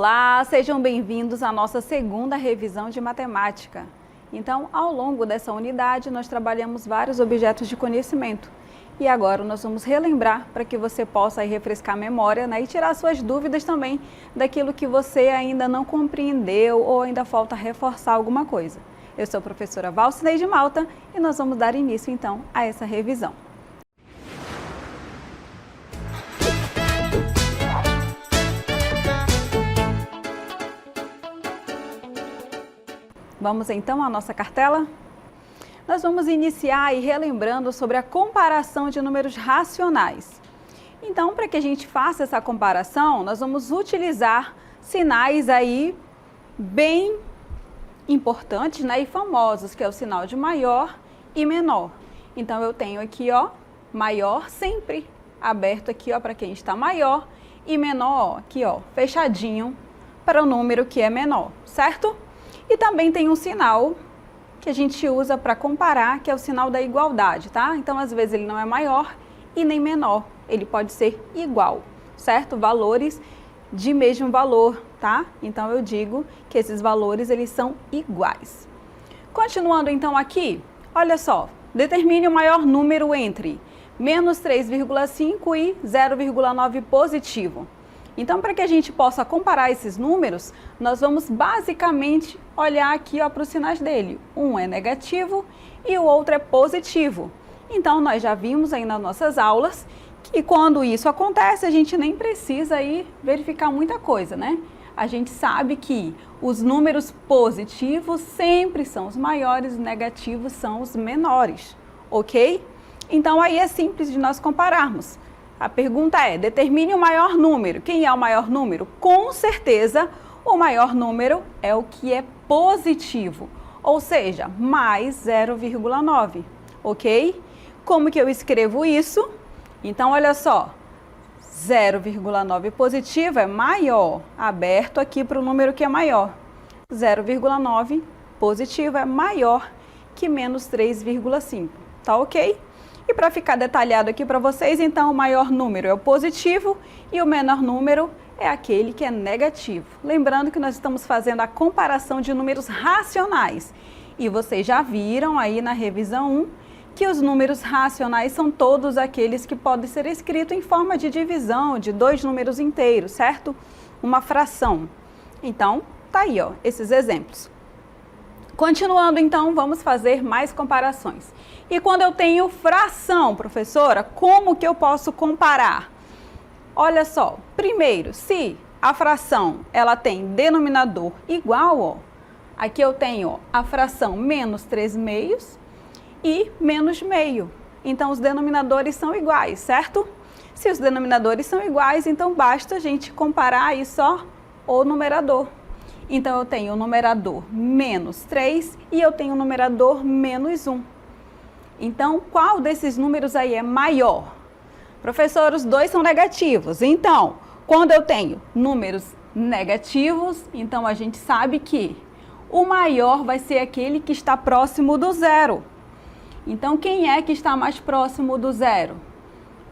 Olá, sejam bem-vindos à nossa segunda revisão de matemática. Então, ao longo dessa unidade, nós trabalhamos vários objetos de conhecimento. E agora nós vamos relembrar para que você possa aí refrescar a memória, né, e tirar suas dúvidas também daquilo que você ainda não compreendeu ou ainda falta reforçar alguma coisa. Eu sou a professora Valcineide Malta e nós vamos dar início então a essa revisão. Vamos então à nossa cartela? Nós vamos iniciar aí relembrando sobre a comparação de números racionais. Então, para que a gente faça essa comparação, nós vamos utilizar sinais aí bem importantes, né, e famosos, que é o sinal de maior e menor. Então, eu tenho aqui, ó, maior sempre aberto aqui, ó, para quem está maior, e menor, ó, aqui, ó, fechadinho para o número que é menor, certo? E também tem um sinal que a gente usa para comparar, que é o sinal da igualdade, tá? Então, às vezes, ele não é maior e nem menor, ele pode ser igual, certo? Valores de mesmo valor, tá? Então, eu digo que esses valores, eles são iguais. Continuando, então, aqui, olha só, determine o maior número entre menos 3,5 e 0,9 positivo. Então, para que a gente possa comparar esses números, nós vamos basicamente olhar aqui para os sinais dele. Um é negativo e o outro é positivo. Então, nós já vimos aí nas nossas aulas que quando isso acontece, a gente nem precisa aí verificar muita coisa, né? A gente sabe que os números positivos sempre são os maiores, os negativos são os menores, ok? Então, aí é simples de nós compararmos. A pergunta é, determine o maior número. Quem é o maior número? Com certeza, o maior número é o que é positivo, ou seja, mais 0,9, ok? Como que eu escrevo isso? Então, olha só, 0,9 positivo é maior, aberto aqui para o número que é maior. 0,9 positivo é maior que menos 3,5, tá ok? E para ficar detalhado aqui para vocês, então, o maior número é o positivo e o menor número é aquele que é negativo. Lembrando que nós estamos fazendo a comparação de números racionais. E vocês já viram aí na revisão 1 que os números racionais são todos aqueles que podem ser escritos em forma de divisão de dois números inteiros, certo? Uma fração. Então, tá aí, ó, esses exemplos. Continuando, então, vamos fazer mais comparações. E quando eu tenho fração, professora, como que eu posso comparar? Olha só, primeiro, se a fração ela tem denominador igual, ó, aqui eu tenho ó, a fração menos 3 meios e menos meio. Então, os denominadores são iguais, certo? Se os denominadores são iguais, então basta a gente comparar aí só o numerador. Então, eu tenho o numerador menos 3 e eu tenho o numerador menos 1. Então, qual desses números aí é maior? Professor, os dois são negativos. Então, quando eu tenho números negativos, então a gente sabe que o maior vai ser aquele que está próximo do zero. Então, quem é que está mais próximo do zero?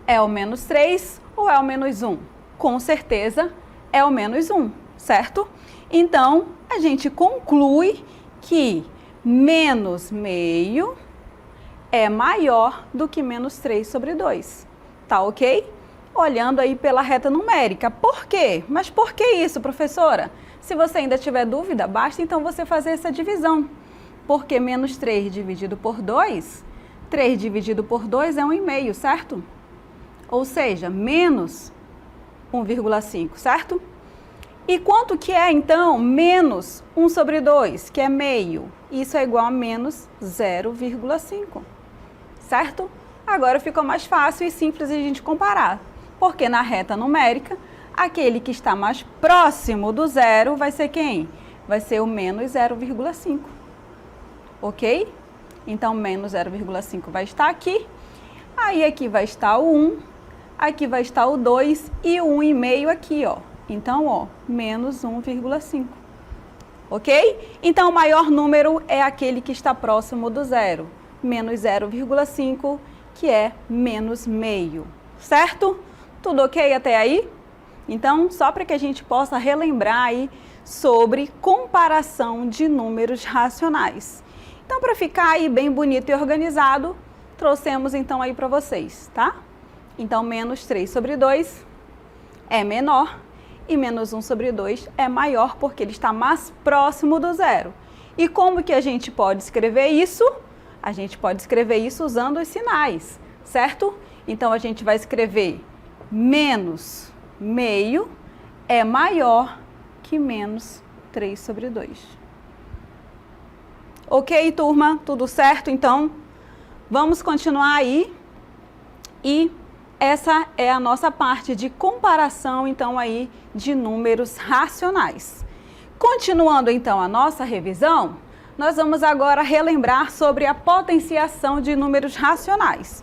É o menos 3 ou é o menos 1? Com certeza é o menos 1, certo? Então, a gente conclui que menos meio é maior do que menos 3 sobre 2, tá ok? Olhando aí pela reta numérica. Por quê? Mas por que isso, professora? Se você ainda tiver dúvida, basta então você fazer essa divisão. Porque menos 3 dividido por 2, 3 dividido por 2 é 1,5, certo? Ou seja, menos 1,5, certo? E quanto que é, então, menos 1 sobre 2, que é meio? Isso é igual a menos 0,5, certo? Agora ficou mais fácil e simples a gente comparar, porque na reta numérica, aquele que está mais próximo do zero vai ser quem? Vai ser o menos 0,5, ok? Então, menos 0,5 vai estar aqui, aí aqui vai estar o 1, aqui vai estar o 2 e o 1,5 aqui, ó. Então, ó, menos 1,5, ok? Então, o maior número é aquele que está próximo do zero, menos 0,5, que é menos meio, certo? Tudo ok até aí? Então, só para que a gente possa relembrar aí sobre comparação de números racionais. Então, para ficar aí bem bonito e organizado, trouxemos então aí para vocês, tá? Então, menos 3 sobre 2 é menor e menos 1 sobre 2 é maior porque ele está mais próximo do zero. E como que a gente pode escrever isso? A gente pode escrever isso usando os sinais, certo? Então, a gente vai escrever menos meio é maior que menos 3 sobre 2. Ok, turma? Tudo certo? Então, vamos continuar aí. E essa é a nossa parte de comparação, então, aí, de números racionais. Continuando, então, a nossa revisão, nós vamos agora relembrar sobre a potenciação de números racionais.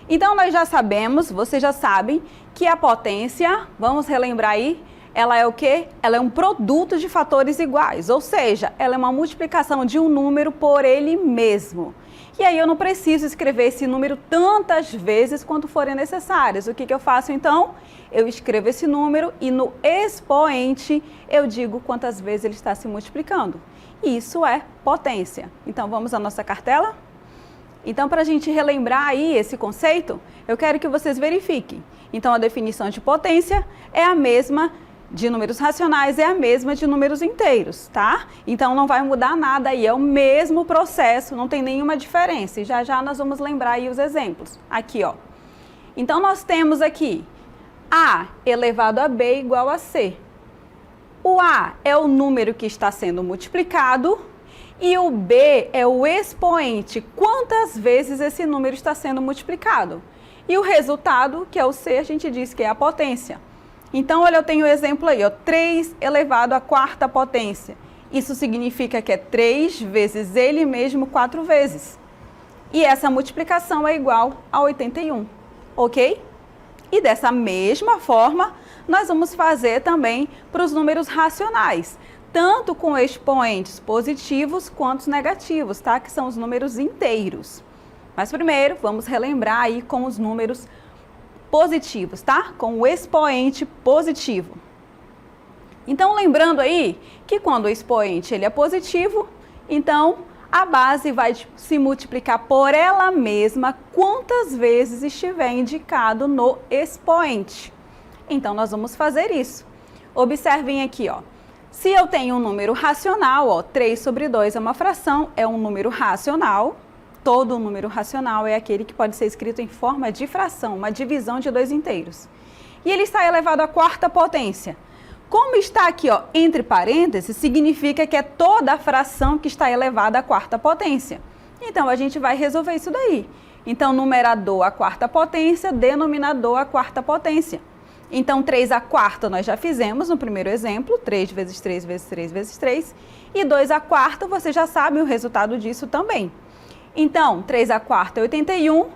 Então, nós já sabemos, vocês já sabem, que a potência, vamos relembrar aí, ela é o quê? Ela é um produto de fatores iguais, ou seja, ela é uma multiplicação de um número por ele mesmo. E aí eu não preciso escrever esse número tantas vezes quanto forem necessárias. O que eu faço então? Eu escrevo esse número e no expoente eu digo quantas vezes ele está se multiplicando. E isso é potência. Então vamos à nossa cartela? Então, para a gente relembrar aí esse conceito, eu quero que vocês verifiquem. Então, a definição de potência é a mesma de números racionais, é a mesma de números inteiros, tá? Então, não vai mudar nada aí, é o mesmo processo, não tem nenhuma diferença. E já já nós vamos lembrar aí os exemplos. Aqui, ó. Então, nós temos aqui A elevado a B igual a C. O A é o número que está sendo multiplicado e o B é o expoente, quantas vezes esse número está sendo multiplicado. E o resultado, que é o C, a gente diz que é a potência. Então, olha, eu tenho o exemplo aí, ó, 3 elevado à quarta potência. Isso significa que é 3 vezes ele mesmo 4 vezes. E essa multiplicação é igual a 81, ok? E dessa mesma forma, nós vamos fazer também para os números racionais, tanto com expoentes positivos quanto negativos, tá? Que são os números inteiros. Mas primeiro, vamos relembrar aí com os números positivos, tá? Com o expoente positivo. Então, lembrando aí que quando o expoente ele é positivo, então a base vai se multiplicar por ela mesma quantas vezes estiver indicado no expoente. Então, nós vamos fazer isso. Observem aqui, ó. Se eu tenho um número racional, ó, 3 sobre 2 é uma fração, é um número racional. Todo número racional é aquele que pode ser escrito em forma de fração, uma divisão de 2 inteiros. E ele está elevado à quarta potência. Como está aqui, ó, entre parênteses, significa que é toda a fração que está elevada à quarta potência. Então, a gente vai resolver isso daí. Então, numerador à quarta potência, denominador à quarta potência. Então, 3 à quarta nós já fizemos no primeiro exemplo, 3 vezes 3 vezes 3 vezes 3. E 2 à quarta, você já sabe o resultado disso também. Então, 3 à quarta é 81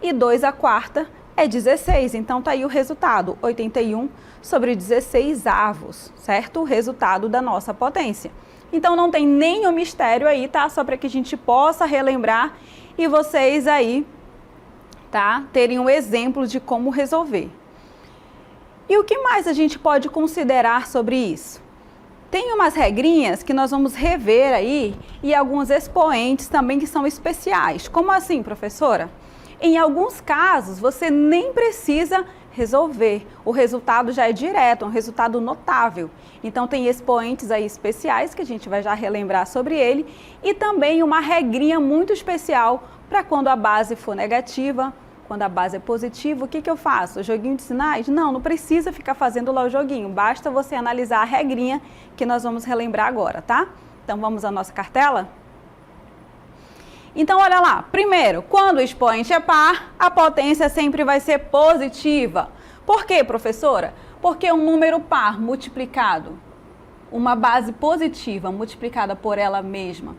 e 2 à quarta é 16. Então, tá aí o resultado, 81 sobre 16 avos, certo? O resultado da nossa potência. Então, não tem nenhum mistério aí, tá? Só para que a gente possa relembrar e vocês aí, tá? Terem um exemplo de como resolver. E o que mais a gente pode considerar sobre isso? Tem umas regrinhas que nós vamos rever aí e alguns expoentes também que são especiais. Como assim, professora? Em alguns casos, você nem precisa resolver. O resultado já é direto, um resultado notável. Então, tem expoentes aí especiais que a gente vai já relembrar sobre ele e também uma regrinha muito especial para quando a base for negativa. Quando a base é positiva, o que eu faço? O joguinho de sinais? Não precisa ficar fazendo lá o joguinho. Basta você analisar a regrinha que nós vamos relembrar agora, tá? Então, vamos à nossa cartela? Então, olha lá. Primeiro, quando o expoente é par, a potência sempre vai ser positiva. Por quê, professora? Porque um número par multiplicado, uma base positiva multiplicada por ela mesma,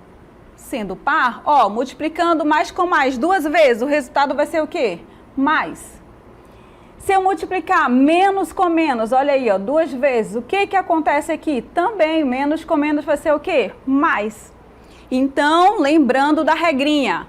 sendo par, ó, multiplicando mais com mais 2 vezes, o resultado vai ser o quê? Mais. Se eu multiplicar menos com menos, olha aí, ó, 2 vezes, o que acontece aqui? Também, menos com menos vai ser o quê? Mais. Então, lembrando da regrinha,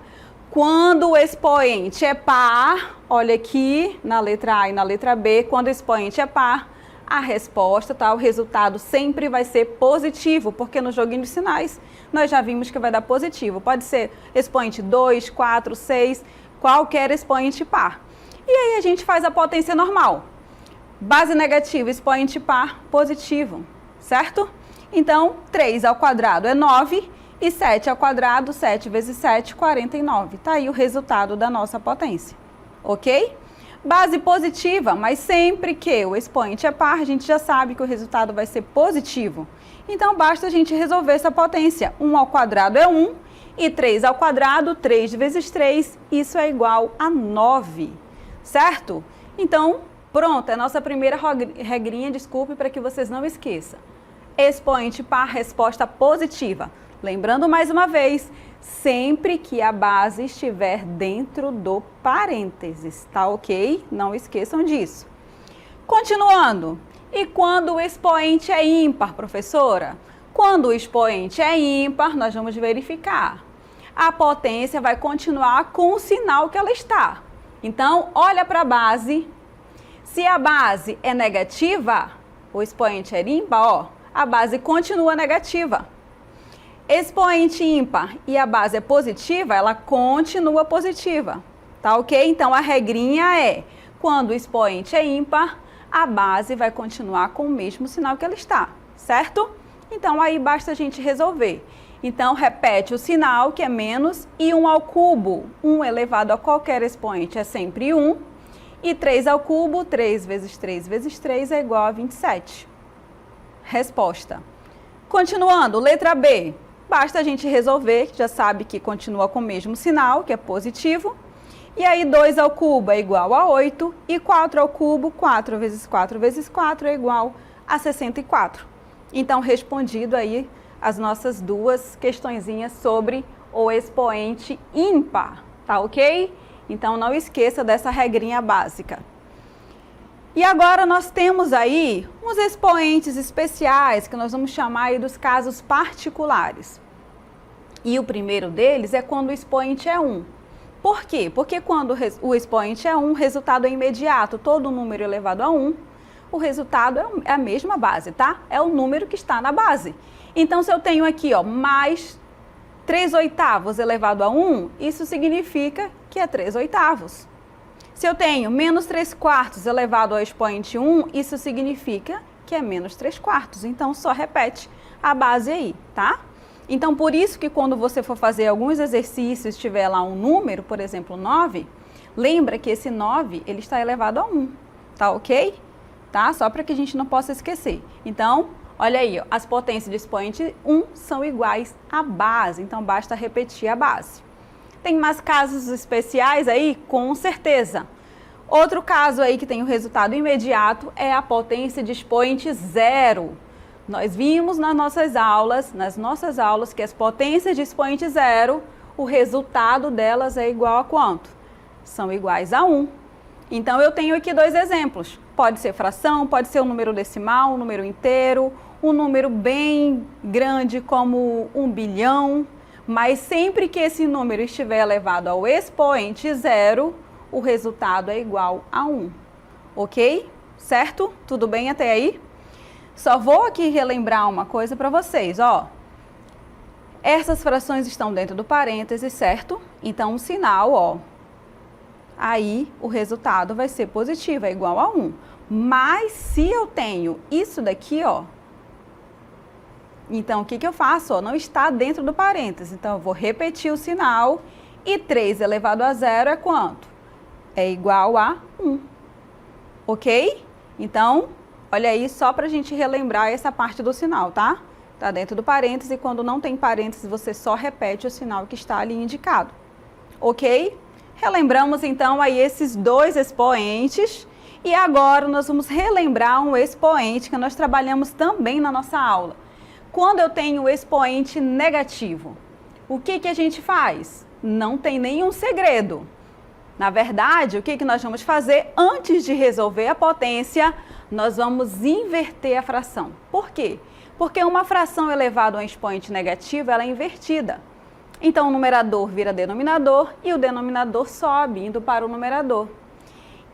quando o expoente é par, olha aqui, na letra A e na letra B, quando o expoente é par, a resposta, tá? O resultado sempre vai ser positivo, porque no joguinho de sinais nós já vimos que vai dar positivo. Pode ser expoente 2, 4, 6, qualquer expoente par. E aí a gente faz a potência normal. Base negativa, expoente par, positivo, certo? Então, 3 ao quadrado é 9 e 7 ao quadrado, 7 vezes 7, 49. Tá aí o resultado da nossa potência, ok? Base positiva, mas sempre que o expoente é par, a gente já sabe que o resultado vai ser positivo. Então, basta a gente resolver essa potência. 1 ao quadrado é 1 e 3 ao quadrado, 3 vezes 3, isso é igual a 9, certo? Então, pronto, é a nossa primeira regrinha, desculpe, para que vocês não esqueçam. Expoente par, resposta positiva. Lembrando mais uma vez, sempre que a base estiver dentro do parênteses, tá ok? Não esqueçam disso. Continuando, e quando o expoente é ímpar, professora? Quando o expoente é ímpar, nós vamos verificar. A potência vai continuar com o sinal que ela está. Então, olha para a base. Se a base é negativa, o expoente é ímpar, ó, a base continua negativa. Expoente ímpar e a base é positiva, ela continua positiva, tá ok? Então, a regrinha é, quando o expoente é ímpar, a base vai continuar com o mesmo sinal que ela está, certo? Então, aí basta a gente resolver. Então, repete o sinal, que é menos, e 1 ao cubo. 1 elevado a qualquer expoente é sempre 1. E 3 ao cubo, 3 vezes 3 vezes 3 é igual a 27. Resposta. Continuando, letra B. Basta a gente resolver, que já sabe que continua com o mesmo sinal, que é positivo. E aí, 2 ao cubo é igual a 8. E 4 ao cubo, 4 vezes 4 vezes 4 é igual a 64. Então, respondido aí as nossas duas questõezinhas sobre o expoente ímpar, tá ok? Então, não esqueça dessa regrinha básica. E agora nós temos aí uns expoentes especiais, que nós vamos chamar aí dos casos particulares. E o primeiro deles é quando o expoente é 1. Por quê? Porque quando o expoente é 1, o resultado é imediato. Todo número elevado a 1, o resultado é a mesma base, tá? É o número que está na base. Então, se eu tenho aqui, ó, mais 3/8 elevado a 1, isso significa que é 3/8. Se eu tenho menos 3/4 elevado ao expoente 1, isso significa que é menos 3/4. Então, só repete a base aí, tá? Então, por isso que quando você for fazer alguns exercícios, tiver lá um número, por exemplo, 9, lembra que esse 9, ele está elevado a 1, tá ok? Tá? Só para que a gente não possa esquecer. Então, olha aí, ó, as potências de expoente 1 são iguais à base, então basta repetir a base. Tem mais casos especiais aí? Com certeza. Outro caso aí que tem o resultado imediato é a potência de expoente 0. Nós vimos nas nossas aulas, que as potências de expoente 0, o resultado delas é igual a quanto? São iguais a 1. Então, eu tenho aqui dois exemplos. Pode ser fração, pode ser um número decimal, um número inteiro, um número bem grande como 1 bilhão, mas sempre que esse número estiver elevado ao expoente 0, o resultado é igual a 1. Ok? Certo? Tudo bem até aí? Só vou aqui relembrar uma coisa para vocês, ó. Essas frações estão dentro do parêntese, certo? Então, o sinal, ó, aí o resultado vai ser positivo, é igual a 1. Mas se eu tenho isso daqui, ó, então o que eu faço? Ó, não está dentro do parêntese, então eu vou repetir o sinal e 3 elevado a 0 é quanto? É igual a 1, ok? Então, olha aí, só para a gente relembrar essa parte do sinal, tá? Está dentro do parêntese, quando não tem parêntese, você só repete o sinal que está ali indicado, ok? Relembramos então aí esses dois expoentes e agora nós vamos relembrar um expoente que nós trabalhamos também na nossa aula. Quando eu tenho o expoente negativo, o que a gente faz? Não tem nenhum segredo. Na verdade, o que nós vamos fazer? Antes de resolver a potência, nós vamos inverter a fração. Por quê? Porque uma fração elevada a um expoente negativo, ela é invertida. Então, o numerador vira denominador e o denominador sobe, indo para o numerador.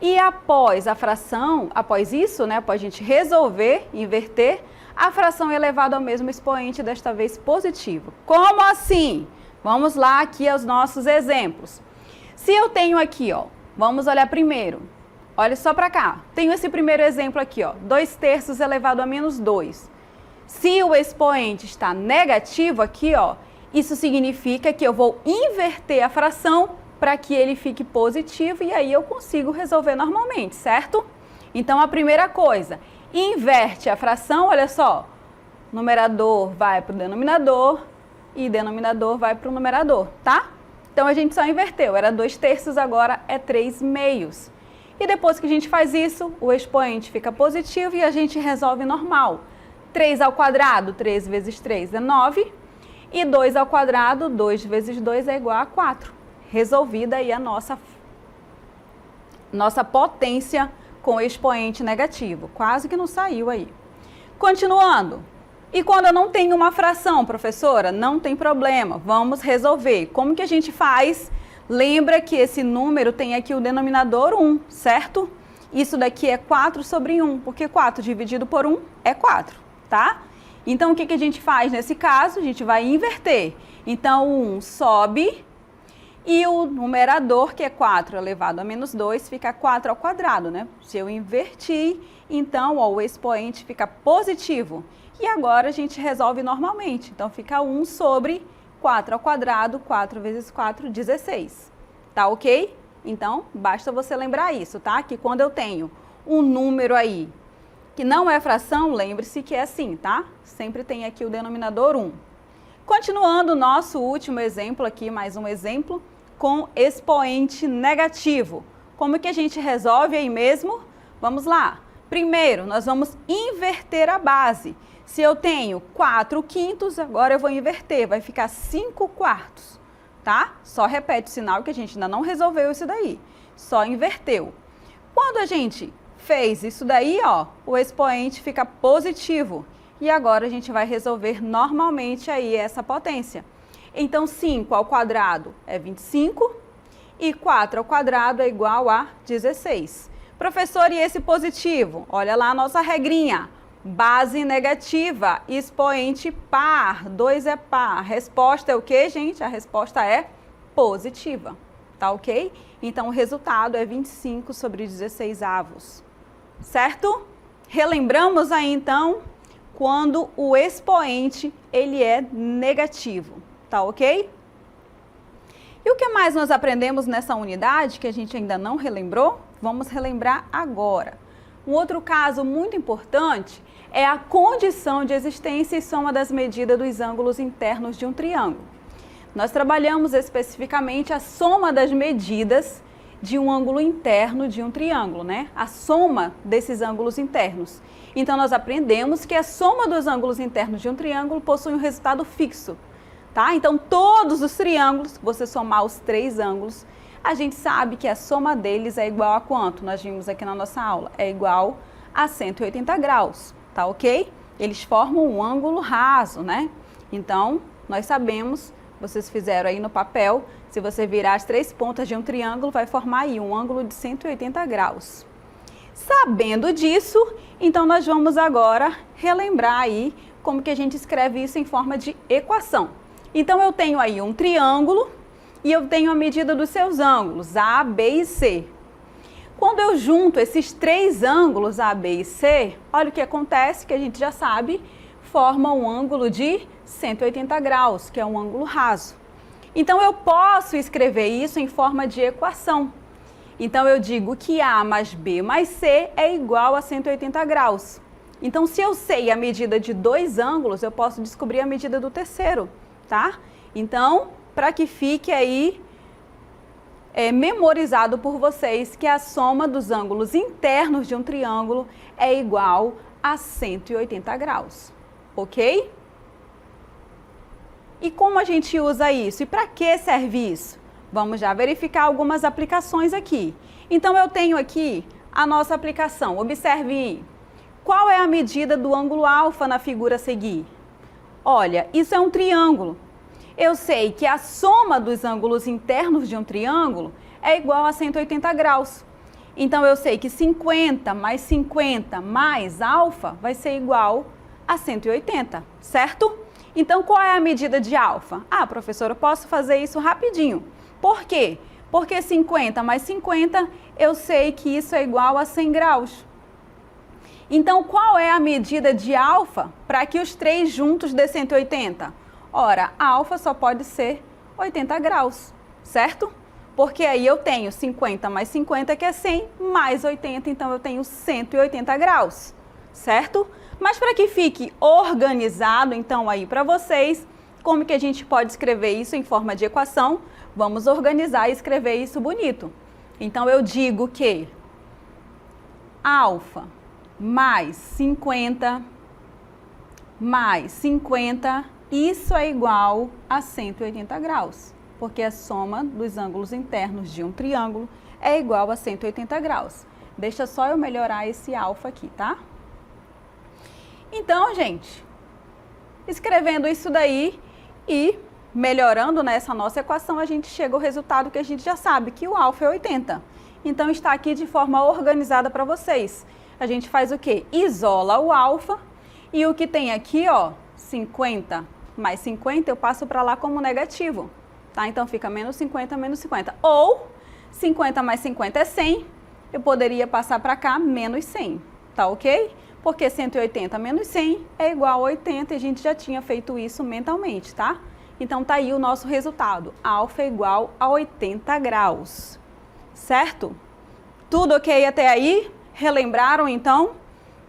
E após a fração, após isso, né, após a gente resolver, inverter, a fração é elevada ao mesmo expoente, desta vez positivo. Como assim? Vamos lá aqui aos nossos exemplos. Se eu tenho aqui, ó, vamos olhar primeiro. Olha só para cá. Tenho esse primeiro exemplo aqui, ó, 2/3 elevado a menos 2. Se o expoente está negativo aqui, ó, isso significa que eu vou inverter a fração para que ele fique positivo e aí eu consigo resolver normalmente, certo? Então, a primeira coisa, inverte a fração, olha só, numerador vai para o denominador e denominador vai para o numerador, tá? Então, a gente só inverteu, era 2/3, agora é 3/2. E depois que a gente faz isso, o expoente fica positivo e a gente resolve normal. 3 ao quadrado, 3 vezes 3 é 9, e 2 ao quadrado, 2 vezes 2 é igual a 4. Resolvida aí a nossa potência com expoente negativo. Quase que não saiu aí. Continuando. E quando eu não tenho uma fração, professora? Não tem problema. Vamos resolver. Como que a gente faz? Lembra que esse número tem aqui o denominador 1, certo? Isso daqui é 4/1, porque 4 dividido por 1 é 4, tá? Então, o que a gente faz nesse caso? A gente vai inverter. Então, o 1 sobe e o numerador, que é 4 elevado a menos 2, fica 4 ao quadrado, né? Se eu invertir, então, ó, o expoente fica positivo. E agora a gente resolve normalmente. Então, fica 1 sobre 4 ao quadrado, 4 vezes 4, 16. Tá ok? Então, basta você lembrar isso, tá? Que quando eu tenho um número aí que não é fração, lembre-se que é assim, tá? Sempre tem aqui o denominador 1. Continuando o nosso último exemplo aqui, mais um exemplo, com expoente negativo. Como que a gente resolve aí mesmo? Vamos lá. Primeiro, nós vamos inverter a base. Se eu tenho 4/5, agora eu vou inverter, vai ficar 5/4, tá? Só repete o sinal que a gente ainda não resolveu isso daí, só inverteu. Quando a gente fez isso daí, ó, o expoente fica positivo. E agora a gente vai resolver normalmente aí essa potência. Então, 5 ao quadrado é 25 e 4 ao quadrado é igual a 16. Professor, e esse positivo? Olha lá a nossa regrinha. Base negativa, expoente par, 2 é par. Resposta é o quê, gente? A resposta é positiva, tá ok? Então, o resultado é 25 sobre 16 avos, certo? Relembramos aí, então, quando o expoente, ele é negativo, tá ok? E o que mais nós aprendemos nessa unidade, que a gente ainda não relembrou? Vamos relembrar agora. Um outro caso muito importante é a condição de existência e soma das medidas dos ângulos internos de um triângulo. Nós trabalhamos especificamente a soma das medidas de um ângulo interno de um triângulo, né? A soma desses ângulos internos. Então, nós aprendemos que a soma dos ângulos internos de um triângulo possui um resultado fixo, tá? Então, todos os triângulos, você somar os 3 ângulos, a gente sabe que a soma deles é igual a quanto? Nós vimos aqui na nossa aula, é igual a 180 graus, tá ok? Eles formam um ângulo raso, né? Então, nós sabemos, vocês fizeram aí no papel, se você virar as 3 pontas de um triângulo, vai formar aí um ângulo de 180 graus. Sabendo disso, então nós vamos agora relembrar aí como que a gente escreve isso em forma de equação. Então, eu tenho aí um triângulo e eu tenho a medida dos seus ângulos, A, B e C. Quando eu junto esses 3 ângulos, A, B e C, olha o que acontece, que a gente já sabe, forma um ângulo de 180 graus, que é um ângulo raso. Então, eu posso escrever isso em forma de equação. Então, eu digo que A mais B mais C é igual a 180 graus. Então, se eu sei a medida de 2 ângulos, eu posso descobrir a medida do terceiro, tá? Então, para que fique aí memorizado por vocês que a soma dos ângulos internos de um triângulo é igual a 180 graus, ok? E como a gente usa isso? E para que serve isso? Vamos já verificar algumas aplicações aqui. Então, eu tenho aqui a nossa aplicação. Observe, qual é a medida do ângulo alfa na figura a seguir? Olha, isso é um triângulo. Eu sei que a soma dos ângulos internos de um triângulo é igual a 180 graus. Então, eu sei que 50 mais 50 mais alfa vai ser igual a 180, certo? Então, qual é a medida de alfa? Ah, professora, eu posso fazer isso rapidinho. Por quê? Porque 50 mais 50, eu sei que isso é igual a 100 graus. Então, qual é a medida de alfa para que os três juntos dê 180? Ora, alfa só pode ser 80 graus, certo? Porque aí eu tenho 50 mais 50, que é 100, mais 80, então eu tenho 180 graus, certo? Mas para que fique organizado, então, aí para vocês, como que a gente pode escrever isso em forma de equação? Vamos organizar e escrever isso bonito. Então, eu digo que alfa mais 50, isso é igual a 180 graus. Porque a soma dos ângulos internos de um triângulo é igual a 180 graus. Deixa só eu melhorar esse alfa aqui, tá? Então, gente, escrevendo isso daí e melhorando nessa nossa equação, a gente chega ao resultado que a gente já sabe, que o alfa é 80. Então, está aqui de forma organizada para vocês. A gente faz o quê? Isola o alfa e o que tem aqui, ó, 50 mais 50, eu passo para lá como negativo. Tá? Então, fica menos 50, menos 50. Ou, 50 mais 50 é 100, eu poderia passar para cá menos 100, tá ok? Porque 180 menos 100 é igual a 80 e a gente já tinha feito isso mentalmente, tá? Então, tá aí o nosso resultado. Alfa é igual a 80 graus, certo? Tudo ok até aí? Relembraram, então?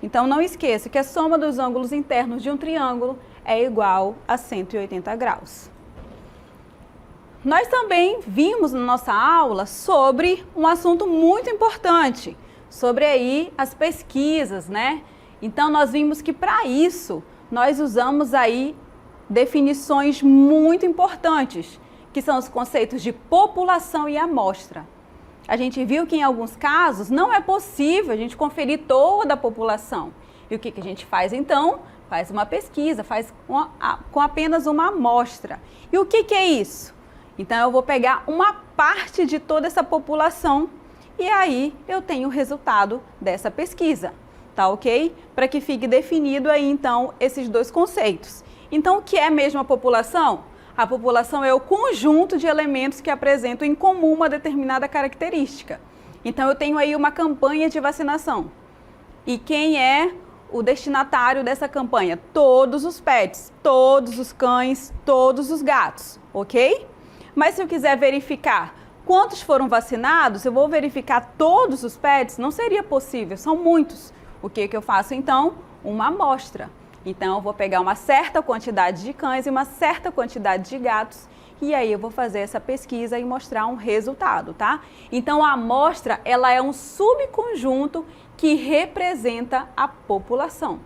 Então, não esqueça que a soma dos ângulos internos de um triângulo é igual a 180 graus. Nós também vimos na nossa aula sobre um assunto muito importante, sobre aí as pesquisas, né? Então, nós vimos que para isso, nós usamos aí definições muito importantes, que são os conceitos de população e amostra. A gente viu que em alguns casos não é possível a gente conferir toda a população. E o que a gente faz então? Faz uma pesquisa, faz com apenas uma amostra. E o que é isso? Então, eu vou pegar uma parte de toda essa população e aí eu tenho o resultado dessa pesquisa, tá ok? Para que fique definido aí, então, esses dois conceitos. Então, o que é mesmo a população? A população é o conjunto de elementos que apresentam em comum uma determinada característica. Então, eu tenho aí uma campanha de vacinação. E quem é o destinatário dessa campanha? Todos os pets, todos os cães, todos os gatos, ok? Mas se eu quiser verificar quantos foram vacinados, eu vou verificar todos os pets? Não seria possível, são muitos. O que eu faço então? Uma amostra. Então, eu vou pegar uma certa quantidade de cães e uma certa quantidade de gatos e aí eu vou fazer essa pesquisa e mostrar um resultado, tá? Então, a amostra, ela é um subconjunto que representa a população,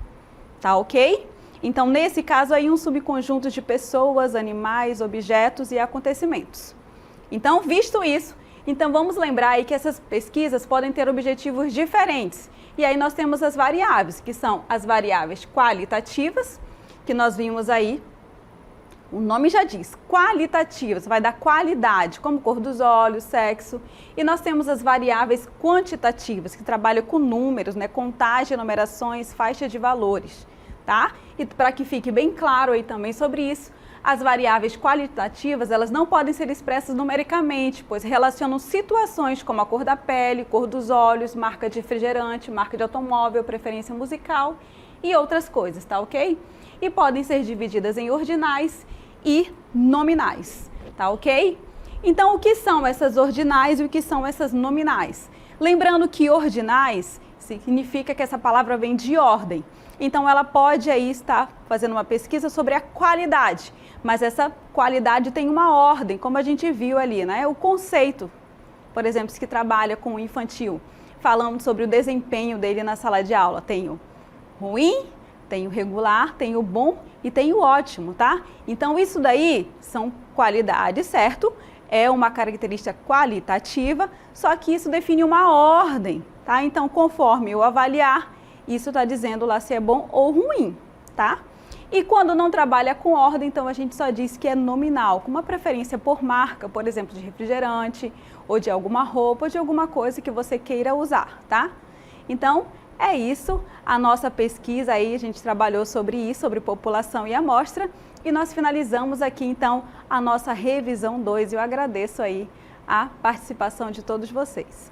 tá ok? Então, nesse caso aí, um subconjunto de pessoas, animais, objetos e acontecimentos. Então, visto isso, então vamos lembrar aí que essas pesquisas podem ter objetivos diferentes. E aí nós temos as variáveis, que são as variáveis qualitativas, que nós vimos aí, o nome já diz, qualitativas, vai dar qualidade, como cor dos olhos, sexo. E nós temos as variáveis quantitativas, que trabalham com números, né, contagem, numerações, faixa de valores, tá? E para que fique bem claro aí também sobre isso, as variáveis qualitativas, elas não podem ser expressas numericamente, pois relacionam situações como a cor da pele, cor dos olhos, marca de refrigerante, marca de automóvel, preferência musical e outras coisas, tá ok? E podem ser divididas em ordinais e nominais, tá ok? Então, o que são essas ordinais e o que são essas nominais? Lembrando que ordinais significa que essa palavra vem de ordem. Então, ela pode aí estar fazendo uma pesquisa sobre a qualidade, mas essa qualidade tem uma ordem, como a gente viu ali, né? O conceito, por exemplo, se que trabalha com o infantil, falando sobre o desempenho dele na sala de aula, tem o ruim, tem o regular, tem o bom e tem o ótimo, tá? Então, isso daí são qualidades, certo? É uma característica qualitativa, só que isso define uma ordem, tá? Então, conforme eu avaliar, isso está dizendo lá se é bom ou ruim, tá? E quando não trabalha com ordem, então a gente só diz que é nominal, com uma preferência por marca, por exemplo, de refrigerante, ou de alguma roupa, ou de alguma coisa que você queira usar, tá? Então, é isso, a nossa pesquisa aí, a gente trabalhou sobre isso, sobre população e amostra, e nós finalizamos aqui então a nossa revisão 2. Eu agradeço aí a participação de todos vocês.